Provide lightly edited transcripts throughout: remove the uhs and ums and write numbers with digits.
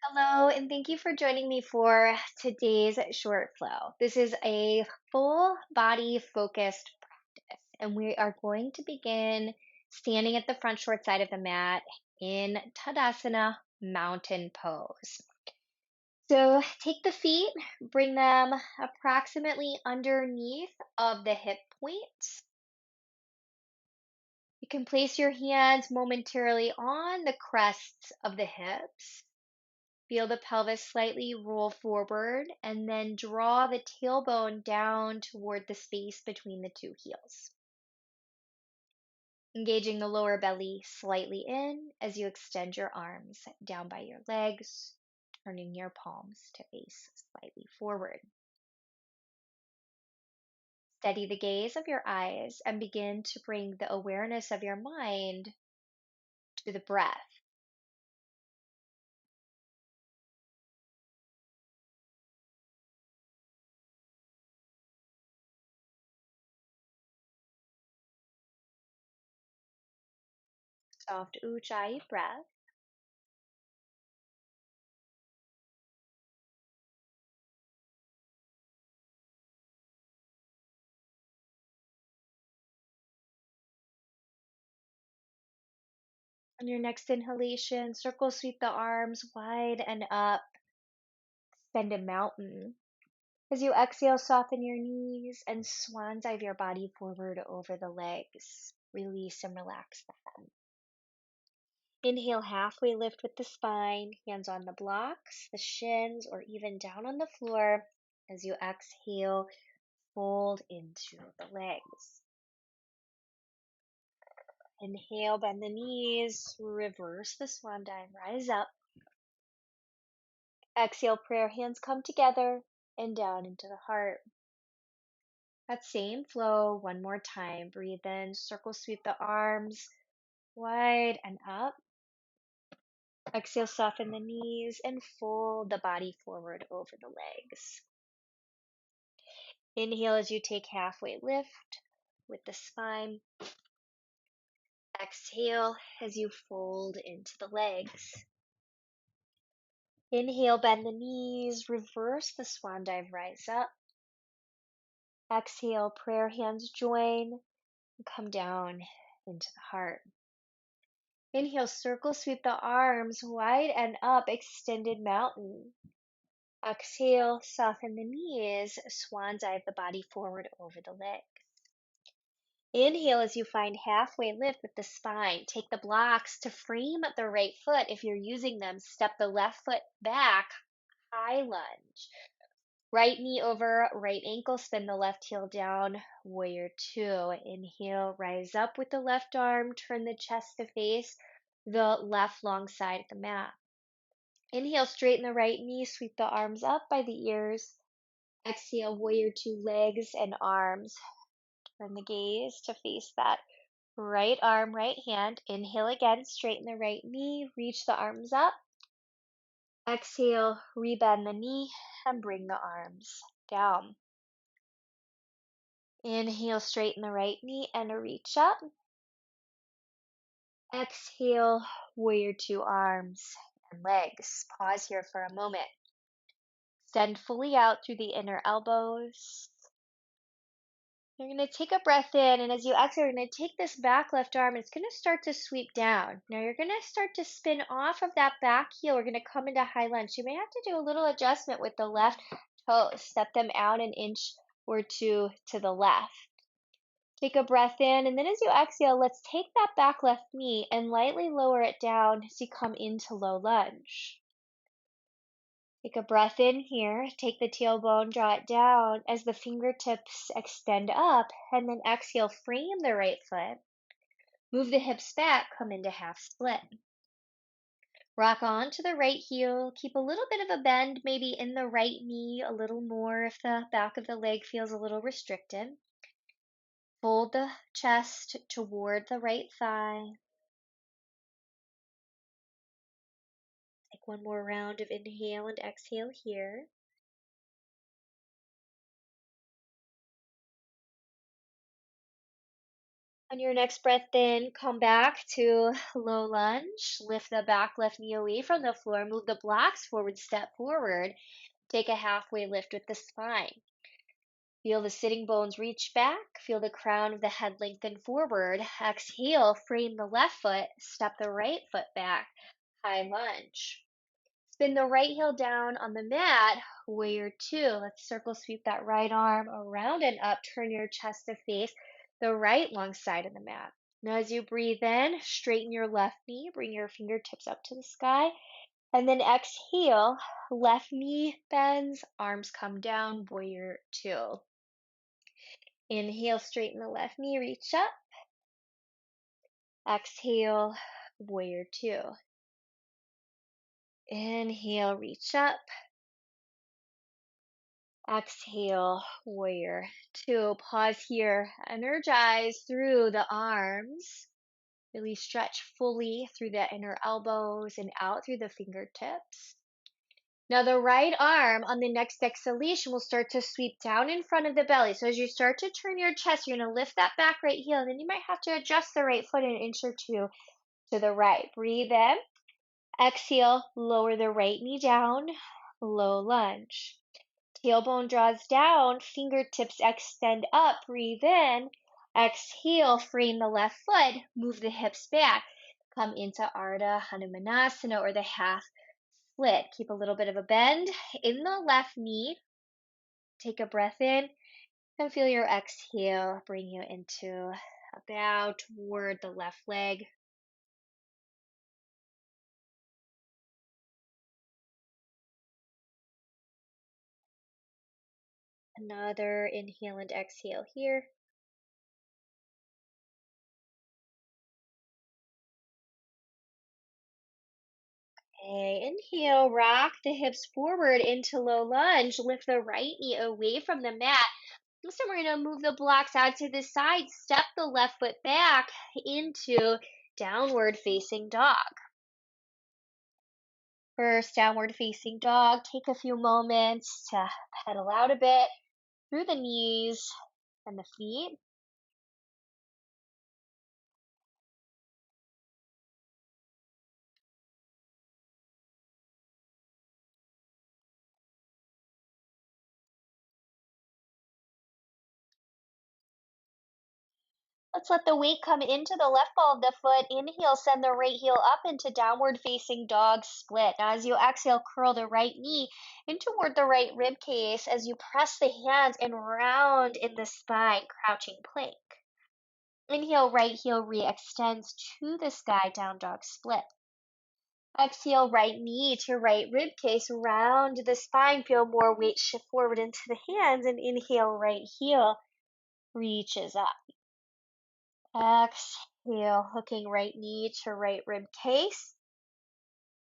Hello, and thank you for joining me for today's short flow. This is a full body focused practice, and we are going to begin standing at the front short side of the mat in Tadasana mountain pose. So take the feet, bring them approximately underneath of the hip points. You can place your hands momentarily on the crests of the hips. Feel the pelvis slightly roll forward and then draw the tailbone down toward the space between the two heels. Engaging the lower belly slightly in as you extend your arms down by your legs, turning your palms to face slightly forward. Steady the gaze of your eyes and begin to bring the awareness of your mind to the breath. Soft ujjayi breath. On your next inhalation, circle sweep the arms wide and up. Extend a mountain. As you exhale, soften your knees and swan dive your body forward over the legs. Release and relax the head. Inhale, halfway lift with the spine, hands on the blocks, the shins, or even down on the floor. As you exhale, fold into the legs. Inhale, bend the knees, reverse the swan dive, rise up. Exhale, prayer hands come together and down into the heart. That same flow, one more time. Breathe in, circle sweep the arms wide and up. Exhale, soften the knees and fold the body forward over the legs. Inhale as you take halfway lift with the spine. Exhale as you fold into the legs. Inhale, bend the knees, reverse the swan dive, rise up. Exhale, prayer hands join and come down into the heart. Inhale, circle sweep the arms wide and up, extended mountain. Exhale, soften the knees, swan dive the body forward over the legs. Inhale as you find halfway lift with the spine. Take the blocks to frame the right foot. If you're using them, step the left foot back, high lunge. Right knee over right ankle, spin the left heel down, warrior two. Inhale, rise up with the left arm, turn the chest to face the left long side of the mat. Inhale, straighten the right knee, sweep the arms up by the ears. Exhale, warrior two, legs and arms. Turn the gaze to face that right arm, right hand. Inhale again, straighten the right knee, reach the arms up. Exhale, rebend the knee and bring the arms down. Inhale, straighten the right knee and reach up. Exhale, warrior two, arms and legs. Pause here for a moment. Extend fully out through the inner elbows. You're going to take a breath in, and as you exhale, you're going to take this back left arm, and it's going to start to sweep down. Now you're going to start to spin off of that back heel. We're going to come into high lunge. You may have to do a little adjustment with the left toes. Step them out an inch or two to the left. Take a breath in, and then as you exhale, let's take that back left knee and lightly lower it down as you come into low lunge. Take a breath in here, take the tailbone, draw it down as the fingertips extend up, and then exhale, frame the right foot. Move the hips back, come into half split. Rock on to the right heel, keep a little bit of a bend, maybe in the right knee, a little more if the back of the leg feels a little restricted. Fold the chest toward the right thigh. Take one more round of inhale and exhale here. On your next breath in, come back to low lunge. Lift the back left knee away from the floor. Move the blocks forward, step forward. Take a halfway lift with the spine. Feel the sitting bones reach back. Feel the crown of the head lengthen forward. Exhale, frame the left foot. Step the right foot back. High lunge. Spin the right heel down on the mat. Warrior two. Let's circle sweep that right arm around and up. Turn your chest to face the right long side of the mat. Now, as you breathe in, straighten your left knee. Bring your fingertips up to the sky. And then exhale, left knee bends, arms come down, warrior two. Inhale, straighten the left knee, reach up. Exhale, warrior two. Inhale, reach up. Exhale, warrior two. Pause here, energize through the arms. Really stretch fully through the inner elbows and out through the fingertips. Now the right arm on the next exhalation will start to sweep down in front of the belly. So as you start to turn your chest, you're going to lift that back right heel, and then you might have to adjust the right foot an inch or two to the right. Breathe in. Exhale, lower the right knee down, low lunge. Tailbone draws down, fingertips extend up, breathe in. Exhale, frame the left foot, move the hips back. Come into Ardha Hanumanasana, or the half split. Keep a little bit of a bend in the left knee. Take a breath in and feel your exhale bring you into a bow toward the left leg. Another inhale and exhale here. Okay, inhale, rock the hips forward into low lunge. Lift the right knee away from the mat. This time we're going to move the blocks out to the side. Step the left foot back into downward facing dog. First downward facing dog, take a few moments to pedal out a bit through the knees and the feet. Let's let the weight come into the left ball of the foot. Inhale, send the right heel up into downward facing dog split. Now, as you exhale, curl the right knee in toward the right rib cage as you press the hands and round in the spine, crouching plank. Inhale, right heel re-extends to the sky, down dog split. Exhale, right knee to right rib cage, round the spine. Feel more weight shift forward into the hands, and inhale, right heel reaches up. Exhale, hooking right knee to right rib cage.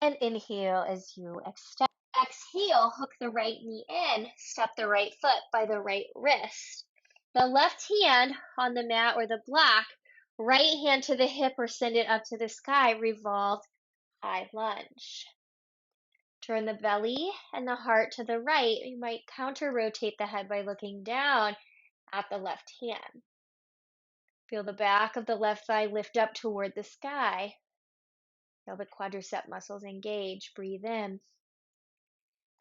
And inhale as you extend. Exhale, hook the right knee in, step the right foot by the right wrist. The left hand on the mat or the block, right hand to the hip or send it up to the sky, revolve, high lunge. Turn the belly and the heart to the right. You might counter rotate the head by looking down at the left hand. Feel the back of the left thigh lift up toward the sky. Feel the quadricep muscles engage. Breathe in.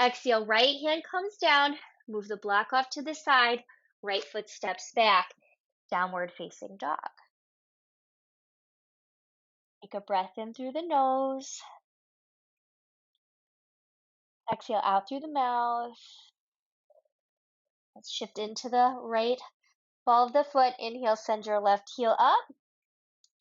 Exhale, right hand comes down. Move the block off to the side. Right foot steps back. Downward facing dog. Take a breath in through the nose. Exhale out through the mouth. Let's shift into the right ball of the foot. Inhale, send your left heel up.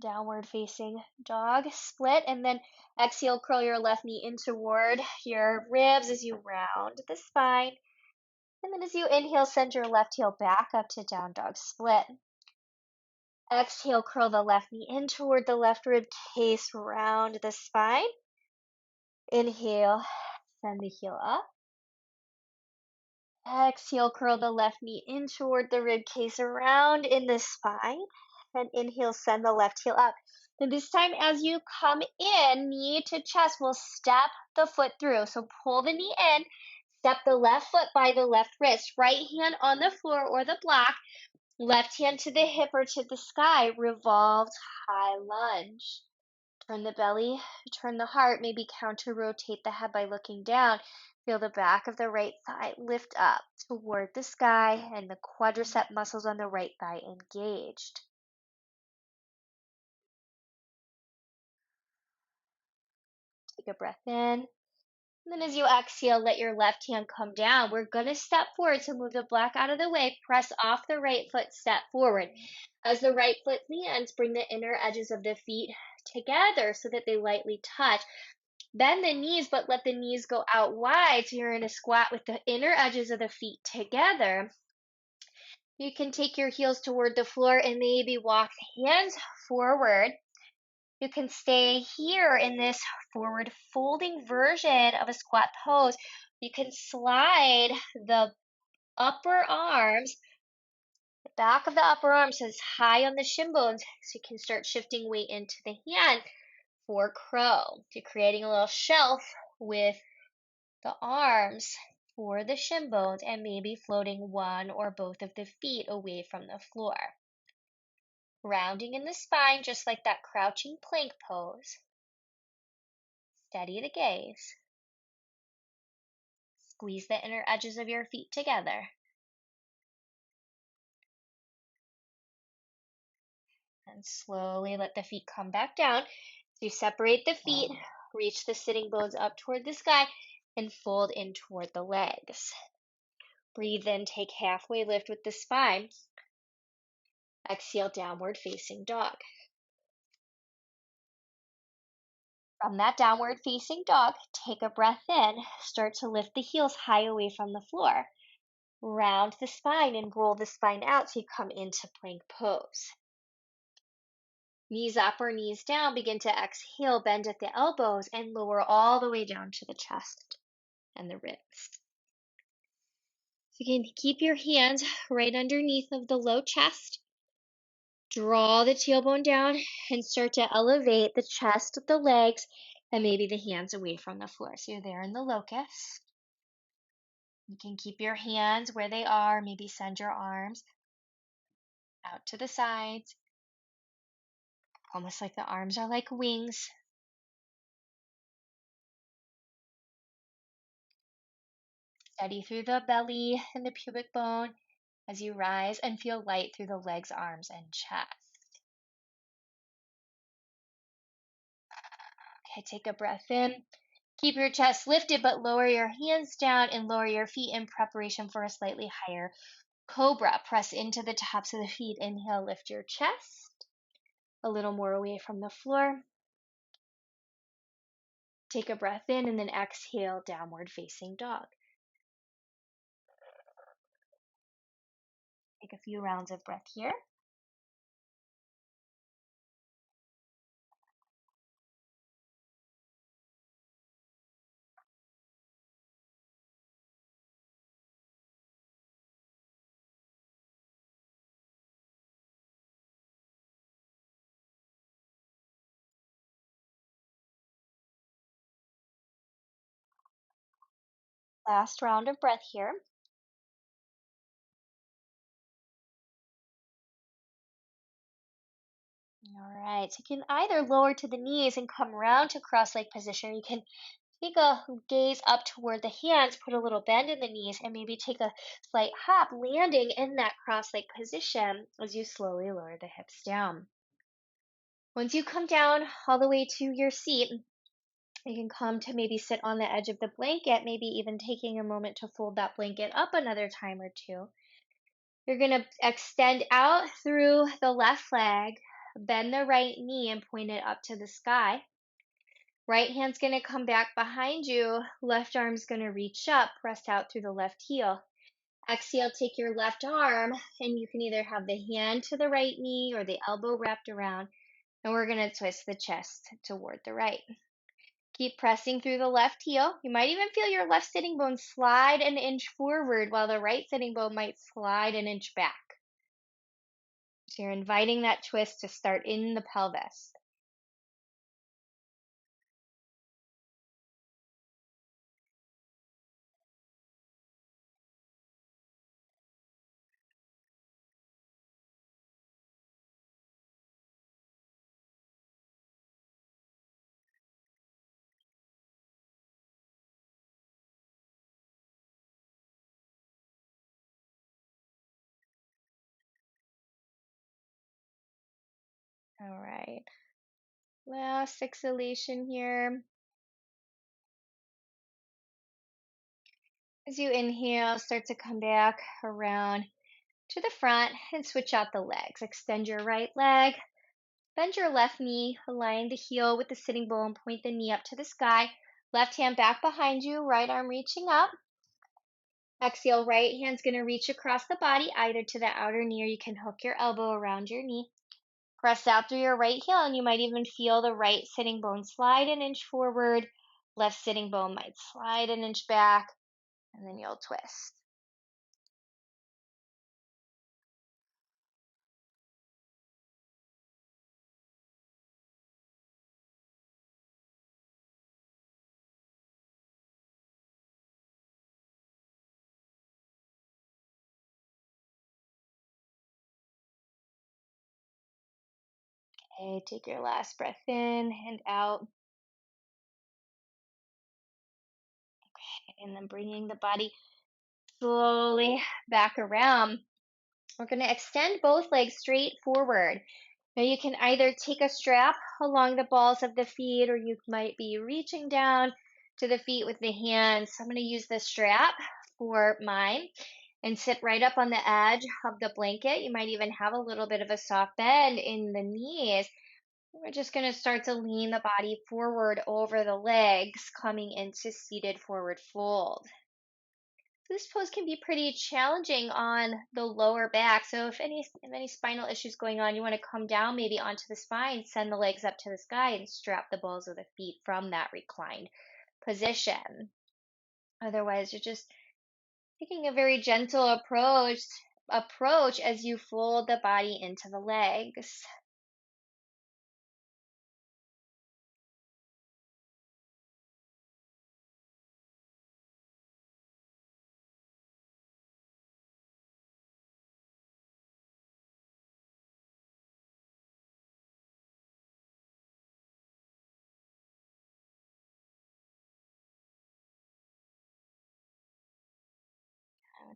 Downward facing dog split, and then exhale, curl your left knee in toward your ribs as you round the spine. And then as you inhale, send your left heel back up to down dog split. Exhale, curl the left knee in toward the left rib cage, round the spine. Inhale, send the heel up. Exhale, curl the left knee in toward the rib cage, around in the spine. And inhale, send the left heel up. Then this time as you come in, knee to chest, we'll step the foot through. So pull the knee in, step the left foot by the left wrist, right hand on the floor or the block. Left hand to the hip or to the sky, revolved high lunge. Turn the belly, turn the heart, maybe counter rotate the head by looking down. Feel the back of the right thigh lift up toward the sky and the quadricep muscles on the right thigh engaged. Take a breath in. And then as you exhale, let your left hand come down. We're going to step forward. So move the block out of the way. Press off the right foot, step forward. As the right foot lands, bring the inner edges of the feet together so that they lightly touch. Bend the knees, but let the knees go out wide. So you're in a squat with the inner edges of the feet together. You can take your heels toward the floor and maybe walk the hands forward. You can stay here in this forward folding version of a squat pose. You can slide the upper arms, the back of the upper arms is high on the shin bones, so you can start shifting weight into the hand for crow. You're creating a little shelf with the arms for the shin bones and maybe floating one or both of the feet away from the floor. Rounding in the spine, just like that crouching plank pose. Steady the gaze. Squeeze the inner edges of your feet together. And slowly let the feet come back down. So you separate the feet, reach the sitting bones up toward the sky, and fold in toward the legs. Breathe in, take halfway lift with the spine. Exhale, downward facing dog. From that downward facing dog, take a breath in. Start to lift the heels high away from the floor. Round the spine and roll the spine out so you come into plank pose. Knees up or knees down, begin to exhale, bend at the elbows, and lower all the way down to the chest and the ribs. So you can keep your hands right underneath of the low chest. Draw the tailbone down and start to elevate the chest, the legs, and maybe the hands away from the floor. So you're there in the locust. You can keep your hands where they are, maybe send your arms out to the sides, almost like the arms are like wings. Steady through the belly and the pubic bone as you rise and feel light through the legs, arms, and chest. Okay, take a breath in. Keep your chest lifted, but lower your hands down and lower your feet in preparation for a slightly higher cobra. Press into the tops of the feet. Inhale, lift your chest a little more away from the floor. Take a breath in and then exhale, downward facing dog. Take a few rounds of breath here. Last round of breath here. All right, so you can either lower to the knees and come around to cross-leg position. You can take a gaze up toward the hands, put a little bend in the knees, and maybe take a slight hop, landing in that cross-leg position as you slowly lower the hips down. Once you come down all the way to your seat, you can come to maybe sit on the edge of the blanket, maybe even taking a moment to fold that blanket up another time or two. You're going to extend out through the left leg, bend the right knee and point it up to the sky. Right hand's going to come back behind you. Left arm's going to reach up, press out through the left heel. Exhale, take your left arm, and you can either have the hand to the right knee or the elbow wrapped around. And we're going to twist the chest toward the right. Keep pressing through the left heel. You might even feel your left sitting bone slide an inch forward while the right sitting bone might slide an inch back. So you're inviting that twist to start in the pelvis. All right. Last exhalation here. As you inhale, start to come back around to the front and switch out the legs. Extend your right leg, bend your left knee, align the heel with the sitting bone, point the knee up to the sky. Left hand back behind you, right arm reaching up. Exhale, right hand's going to reach across the body, either to the outer knee or you can hook your elbow around your knee. Press out through your right heel, and you might even feel the right sitting bone slide an inch forward. Left sitting bone might slide an inch back, and then you'll twist. Okay, take your last breath in and out, and then bringing the body slowly back around. We're going to extend both legs straight forward. Now you can either take a strap along the balls of the feet, or you might be reaching down to the feet with the hands. So I'm going to use the strap for mine and sit right up on the edge of the blanket. You might even have a little bit of a soft bend in the knees. We're just going to start to lean the body forward over the legs, coming into seated forward fold. This pose can be pretty challenging on the lower back. So if any spinal issues going on, you want to come down maybe onto the spine, send the legs up to the sky, and strap the balls of the feet from that reclined position. Otherwise, you're just taking a very gentle approach as you fold the body into the legs.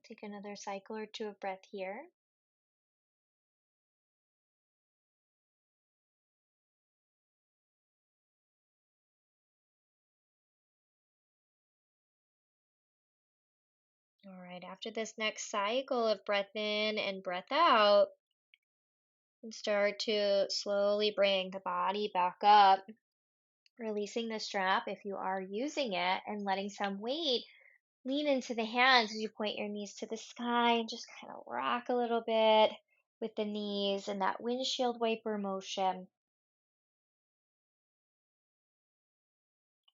Take another cycle or two of breath here. All right, after this next cycle of breath in and breath out, and start to slowly bring the body back up, releasing the strap if you are using it, and letting some weight lean into the hands as you point your knees to the sky and just kind of rock a little bit with the knees and that windshield wiper motion.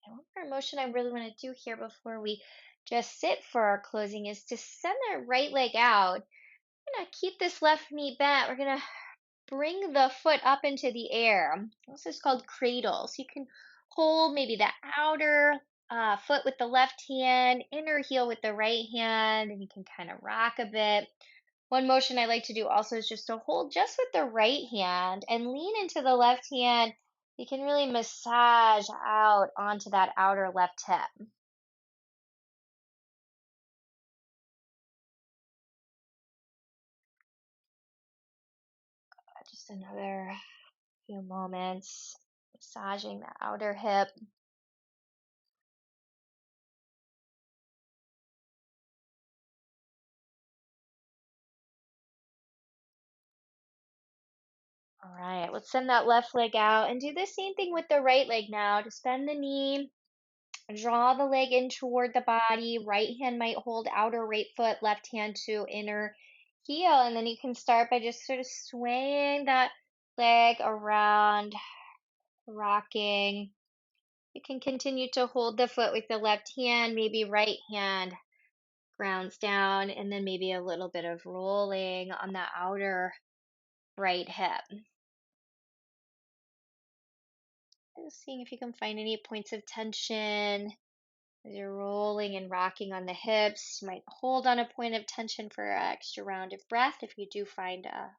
And one more motion I really want to do here before we just sit for our closing is to send that right leg out. We're going to keep this left knee bent. We're going to bring the foot up into the air. This is called cradle. So you can hold maybe the outer foot with the left hand, inner heel with the right hand, and you can kind of rock a bit. One motion I like to do also is just to hold just with the right hand and lean into the left hand. You can really massage out onto that outer left hip. Just another few moments massaging the outer hip. All right, let's send that left leg out and do the same thing with the right leg now. Just bend the knee, draw the leg in toward the body. Right hand might hold outer right foot, left hand to inner heel. And then you can start by just sort of swaying that leg around, rocking. You can continue to hold the foot with the left hand, maybe right hand grounds down, and then maybe a little bit of rolling on the outer right hip. Just seeing if you can find any points of tension as you're rolling and rocking on the hips. You might hold on a point of tension for an extra round of breath if you do find a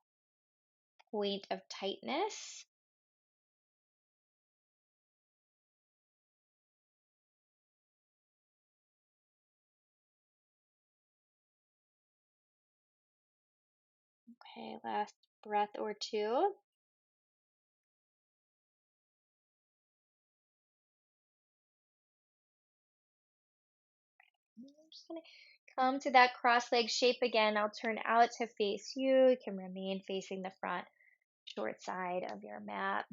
point of tightness. Okay, last breath or two. want to come to that cross leg shape again. I'll turn out to face you. You can remain facing the front short side of your mat.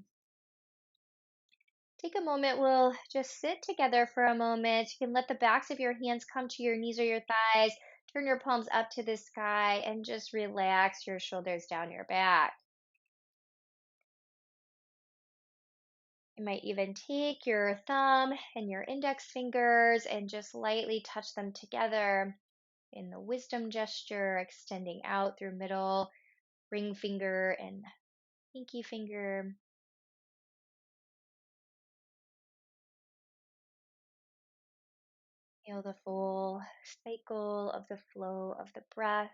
Take a moment. We'll just sit together for a moment. You can let the backs of your hands come to your knees or your thighs. Turn your palms up to the sky and just relax your shoulders down your back. You might even take your thumb and your index fingers and just lightly touch them together in the wisdom gesture, extending out through middle, ring finger, and pinky finger. Feel the full cycle of the flow of the breath.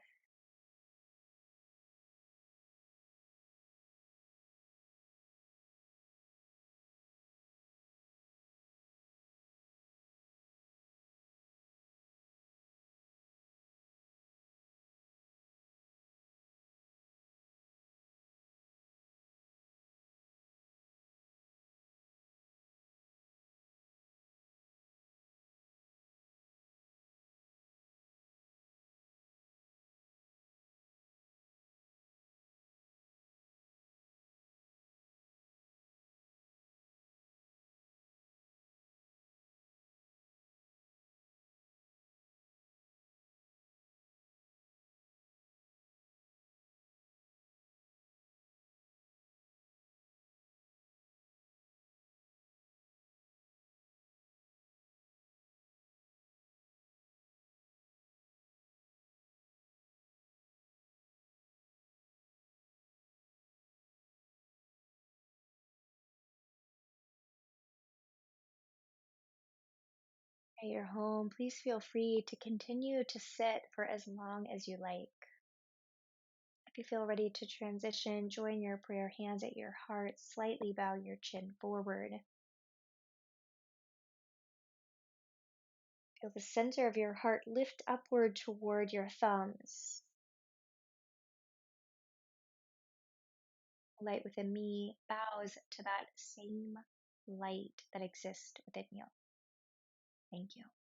At your home, please feel free to continue to sit for as long as you like. If you feel ready to transition, join your prayer hands at your heart. Slightly bow your chin forward. Feel the center of your heart lift upward toward your thumbs. Light within me bows to that same light that exists within you. Thank you.